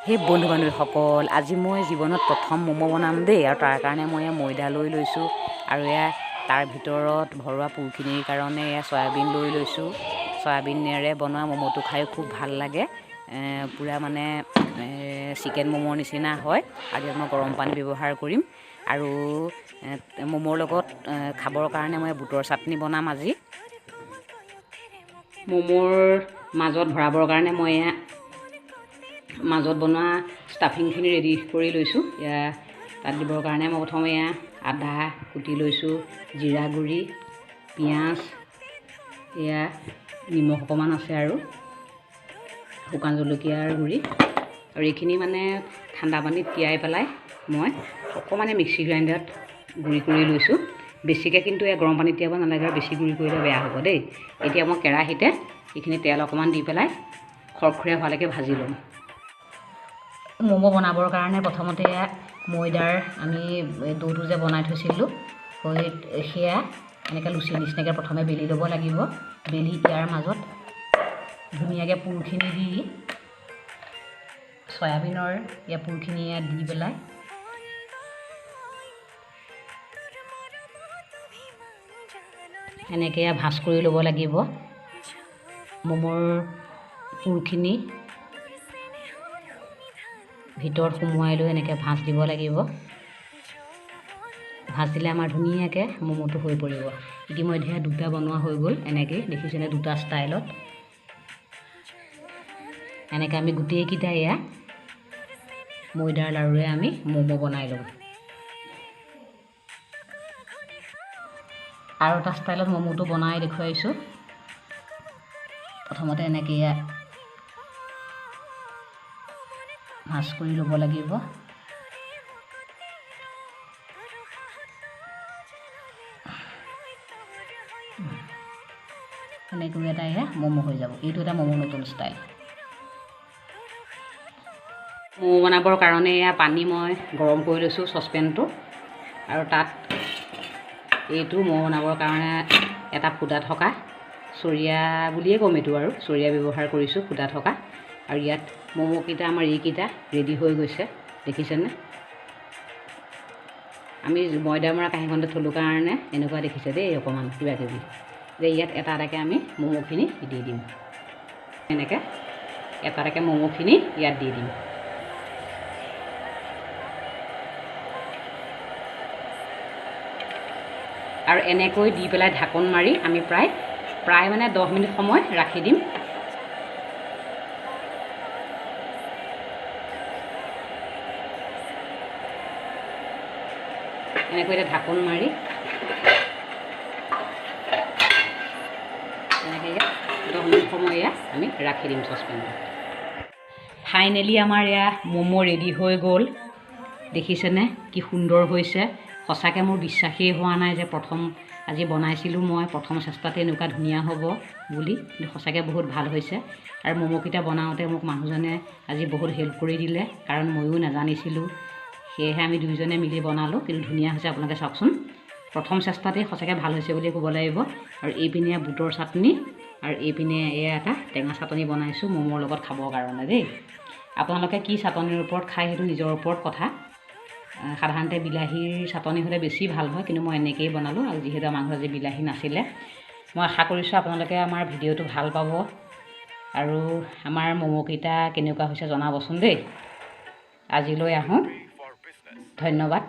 সেই বন্ধু বান্ধৱীসকল, আজি মই জীৱনত প্ৰথম ম'ম' বনাম দেই। আৰু তাৰ কাৰণে মই ময়দা লৈ লৈছোঁ আৰু তাৰ ভিতৰত ভৰোৱা পুৰখিনিৰ কাৰণে চয়াবিন লৈ লৈছোঁ। চয়াবিনেৰে বনোৱা ম'ম'টো খাই খুব ভাল লাগে, পূৰা মানে চিকেন ম'ম'ৰ নিচিনা হয়। আৰু ইয়াত মই গৰম পানী ব্যৱহাৰ কৰিম আৰু ম'ম'ৰ লগত খাবৰ কাৰণে মই বুটৰ চাটনি বনাম আজি। ম'ম'ৰ মাজত ভৰাবৰ কাৰণে মই মাজত বনোৱা ষ্টাফিংখিনি ৰেডি কৰি লৈছোঁ। তাত দিবৰ কাৰণে মই প্ৰথমে আদা কুটি লৈছোঁ, জিৰা গুড়ি, পিঁয়াজ, নিমখ অকণমান আছে আৰু শুকান জলকীয়াৰ গুড়ি। আৰু এইখিনি মানে ঠাণ্ডা পানীত তিয়াই পেলাই মই অকণমান মিক্সি গ্ৰাইণ্ডাৰত গুড়ি কৰি লৈছোঁ। বেছিকৈ কিন্তু গৰম পানীত তিয়াব নালাগে, আৰু বেছি গুড়ি কৰিলে বেয়া হ'ব দেই। এতিয়া মই কেৰাহীতে এইখিনি তেল অকণমান দি পেলাই খৰখৰীয়া হোৱালৈকে ভাজি ল'ম। ম'ম' বনাবৰ কাৰণে প্ৰথমতে ময়দাৰ আমি ডোটো যে বনাই থৈছিলোঁ, সেয়া এনেকৈ লুচি নিচিনাকৈ প্ৰথমে বেলি ল'ব লাগিব। বেলি ইয়াৰ মাজত ধুনীয়াকৈ পুৰখিনি দি চয়াবিনৰ পুৰখিনি দি পেলাই এনেকৈ ভাজ কৰি ল'ব লাগিব। ম'মৰ পুৰখিনি ভিতৰত সুমুৱাই লৈ এনেকৈ ভাজ দিব লাগিব। ভাজ দিলে আমাৰ ধুনীয়াকৈ ম'ম'টো হৈ পৰিব। ইতিমধ্যে দুটা বনোৱা হৈ গ'ল, এনেকৈ দেখিছেনে, দুটা ষ্টাইলত। এনেকৈ আমি গোটেইকেইটা ময়দাৰ লাৰুৰে আমি ম'ম' বনাই ল'ম। আৰু এটা ষ্টাইলত ম'ম'টো বনাই দেখুৱাইছোঁ। প্ৰথমতে এনেকৈ ভাজ কৰি ল'ব লাগিব। এনেকৈ এটা ম'ম' হৈ যাব। এইটো এটা ম'ম' নতুন ষ্টাইল। ম'ম' বনাবৰ কাৰণে পানী মই গৰম কৰি লৈছোঁ চচপেনটো, আৰু তাত এইটো ম'ম' বনাবৰ কাৰণে এটা ফুটা থকা চৰিয়া বুলিয়ে ক'ম, এইটো আৰু চৰিয়া ব্যৱহাৰ কৰিছোঁ, ফুটা থকা। আৰু ইয়াত ম'ম'কেইটা আমাৰ এইকেইটা ৰেডি হৈ গৈছে, দেখিছেনে। আমি ময়দা মৰা কাঁহীখনতে থলোঁ কাৰণে এনেকুৱা দেখিছে দেই, অকণমান কিবা কিবি। যে ইয়াত এটা এটাকৈ আমি ম'ম'খিনি দি দিম। এনেকৈ এটা এটাকৈ ম'ম'খিনি ইয়াত দি দিম। আৰু এনেকৈ দি পেলাই ঢাকোন মাৰি আমি প্ৰায় মানে 10 মিনিট সময় ৰাখি দিম। এনেকৈ এতিয়া ঢাকোন মাৰি এনেকৈ 10 মিনিট সময় আমি ৰাখি দিম চচপেনটো। ফাইনেলি আমাৰ ম'ম' ৰেডি হৈ গ'ল। দেখিছেনে কি সুন্দৰ হৈছে। সঁচাকৈ মোৰ বিশ্বাসেই হোৱা নাই যে প্ৰথম আজি বনাইছিলোঁ মই, প্ৰথম চেষ্টাতে এনেকুৱা ধুনীয়া হ'ব বুলি। কিন্তু সঁচাকৈ বহুত ভাল হৈছে। আৰু ম'ম'কেইটা বনাওঁতে মোক মানুহজনে আজি বহুত হেল্প কৰি দিলে, কাৰণ ময়ো নাজানিছিলোঁ। সেয়েহে আমি দুয়োজনে মিলি বনালোঁ, কিন্তু ধুনীয়া হৈছে। আপোনালোকে চাওকচোন, প্ৰথম চেষ্টাতেই সঁচাকৈ ভাল হৈছে বুলি ক'ব লাগিব। আৰু এইপিনে বুটৰ চাটনি, আৰু এইপিনে এটা টেঙা চাটনি বনাইছোঁ ম'মৰ লগত খাবৰ কাৰণে দেই। আপোনালোকে কি চাটনিৰ ওপৰত খায় সেইটো নিজৰ ওপৰত কথা। সাধাৰণতে বিলাহীৰ চাটনি হ'লে বেছি ভাল হয়, কিন্তু মই এনেকৈয়ে বনালোঁ। আৰু যিহেতু আমাৰ ঘৰত আজি বিলাহী নাছিলে, মই আশা কৰিছোঁ আপোনালোকে আমাৰ ভিডিঅ'টো ভাল পাব। আৰু আমাৰ ম'ম'কেইটা কেনেকুৱা হৈছে জনাবচোন দেই। আজিলৈ আহোঁ, ধন্যবাদ।